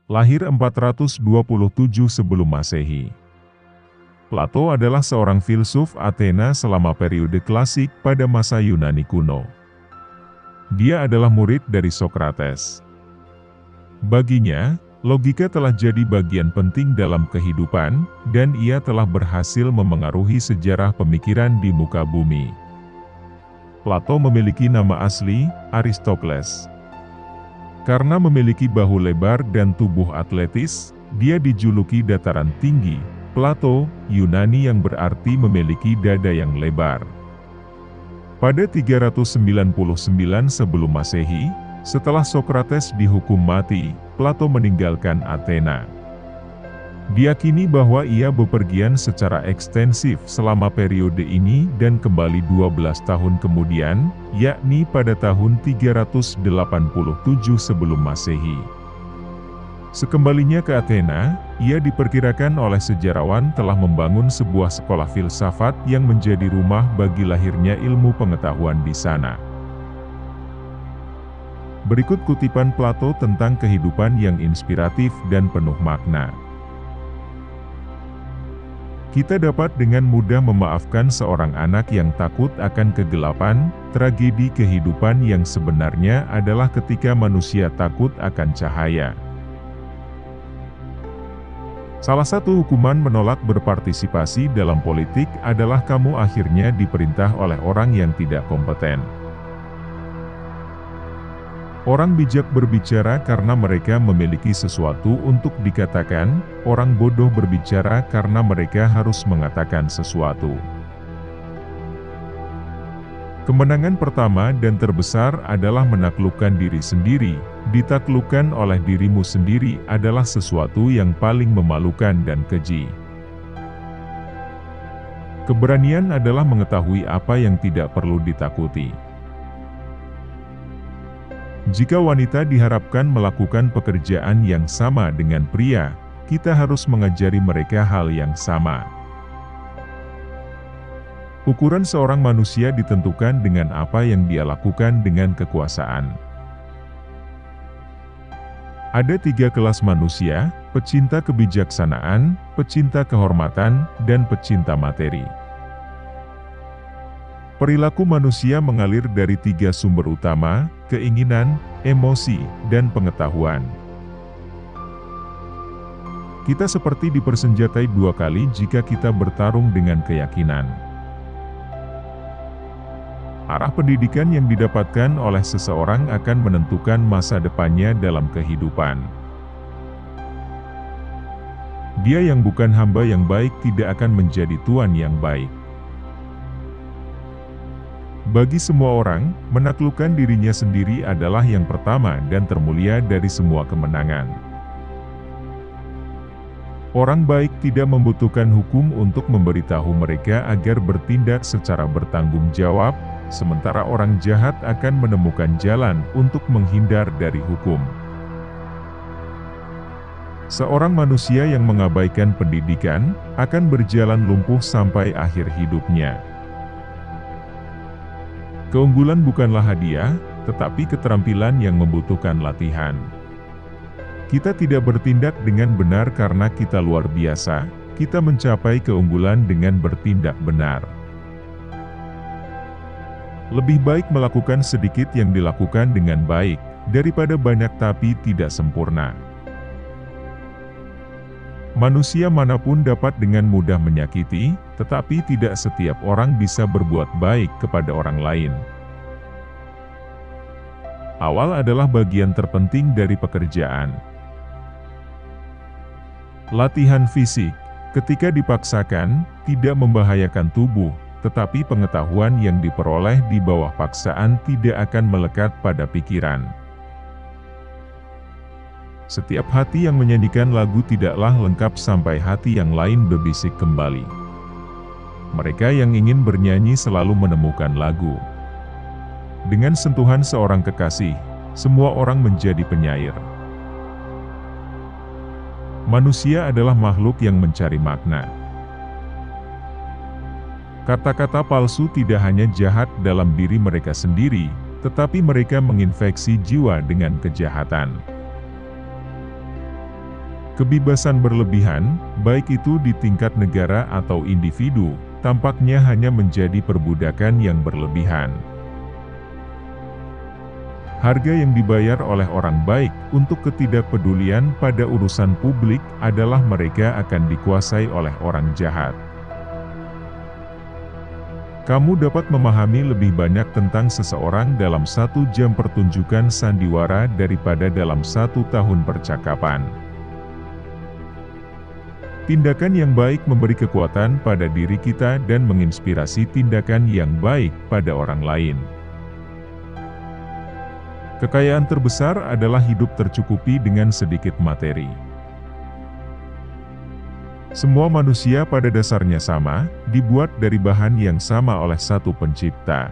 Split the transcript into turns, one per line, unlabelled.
Lahir 427 sebelum Masehi. Plato adalah seorang filsuf Athena selama periode klasik pada masa Yunani kuno. Dia adalah murid dari Socrates. Baginya, logika telah jadi bagian penting dalam kehidupan, dan ia telah berhasil memengaruhi sejarah pemikiran di muka bumi. Plato memiliki nama asli, Aristokles. Karena memiliki bahu lebar dan tubuh atletis, dia dijuluki dataran tinggi, Plato, Yunani yang berarti memiliki dada yang lebar. Pada 399 sebelum Masehi, setelah Socrates dihukum mati, Plato meninggalkan Athena. Diyakini bahwa ia bepergian secara ekstensif selama periode ini dan kembali 12 tahun kemudian, yakni pada tahun 387 sebelum Masehi. Sekembalinya ke Athena, ia diperkirakan oleh sejarawan telah membangun sebuah sekolah filsafat yang menjadi rumah bagi lahirnya ilmu pengetahuan di sana. Berikut kutipan Plato tentang kehidupan yang inspiratif dan penuh makna. Kita dapat dengan mudah memaafkan seorang anak yang takut akan kegelapan. Tragedi kehidupan yang sebenarnya adalah ketika manusia takut akan cahaya. Salah satu hukuman menolak berpartisipasi dalam politik adalah kamu akhirnya diperintah oleh orang yang tidak kompeten. Orang bijak berbicara karena mereka memiliki sesuatu untuk dikatakan, orang bodoh berbicara karena mereka harus mengatakan sesuatu. Kemenangan pertama dan terbesar adalah menaklukkan diri sendiri. Ditaklukkan oleh dirimu sendiri adalah sesuatu yang paling memalukan dan keji. Keberanian adalah mengetahui apa yang tidak perlu ditakuti. Jika wanita diharapkan melakukan pekerjaan yang sama dengan pria, kita harus mengajari mereka hal yang sama. Ukuran seorang manusia ditentukan dengan apa yang dia lakukan dengan kekuasaan. Ada 3 kelas manusia: pecinta kebijaksanaan, pecinta kehormatan, dan pecinta materi. Perilaku manusia mengalir dari 3 sumber utama: keinginan, emosi, dan pengetahuan. Kita seperti dipersenjatai 2 kali jika kita bertarung dengan keyakinan. Arah pendidikan yang didapatkan oleh seseorang akan menentukan masa depannya dalam kehidupan. Dia yang bukan hamba yang baik tidak akan menjadi tuan yang baik. Bagi semua orang, menaklukkan dirinya sendiri adalah yang pertama dan termulia dari semua kemenangan. Orang baik tidak membutuhkan hukum untuk memberitahu mereka agar bertindak secara bertanggung jawab, sementara orang jahat akan menemukan jalan untuk menghindar dari hukum. Seorang manusia yang mengabaikan pendidikan akan berjalan lumpuh sampai akhir hidupnya. Keunggulan bukanlah hadiah, tetapi keterampilan yang membutuhkan latihan. Kita tidak bertindak dengan benar karena kita luar biasa, kita mencapai keunggulan dengan bertindak benar. Lebih baik melakukan sedikit yang dilakukan dengan baik, daripada banyak tapi tidak sempurna. Manusia manapun dapat dengan mudah menyakiti, tetapi tidak setiap orang bisa berbuat baik kepada orang lain. Awal adalah bagian terpenting dari pekerjaan. Latihan fisik, ketika dipaksakan, tidak membahayakan tubuh, tetapi pengetahuan yang diperoleh di bawah paksaan tidak akan melekat pada pikiran. Setiap hati yang menyanyikan lagu tidaklah lengkap sampai hati yang lain berbisik kembali. Mereka yang ingin bernyanyi selalu menemukan lagu. Dengan sentuhan seorang kekasih, semua orang menjadi penyair. Manusia adalah makhluk yang mencari makna. Kata-kata palsu tidak hanya jahat dalam diri mereka sendiri, tetapi mereka menginfeksi jiwa dengan kejahatan. Kebebasan berlebihan, baik itu di tingkat negara atau individu, tampaknya hanya menjadi perbudakan yang berlebihan. Harga yang dibayar oleh orang baik untuk ketidakpedulian pada urusan publik adalah mereka akan dikuasai oleh orang jahat. Kamu dapat memahami lebih banyak tentang seseorang dalam 1 jam pertunjukan sandiwara daripada dalam 1 tahun percakapan. Tindakan yang baik memberi kekuatan pada diri kita dan menginspirasi tindakan yang baik pada orang lain. Kekayaan terbesar adalah hidup tercukupi dengan sedikit materi. Semua manusia pada dasarnya sama, dibuat dari bahan yang sama oleh satu pencipta.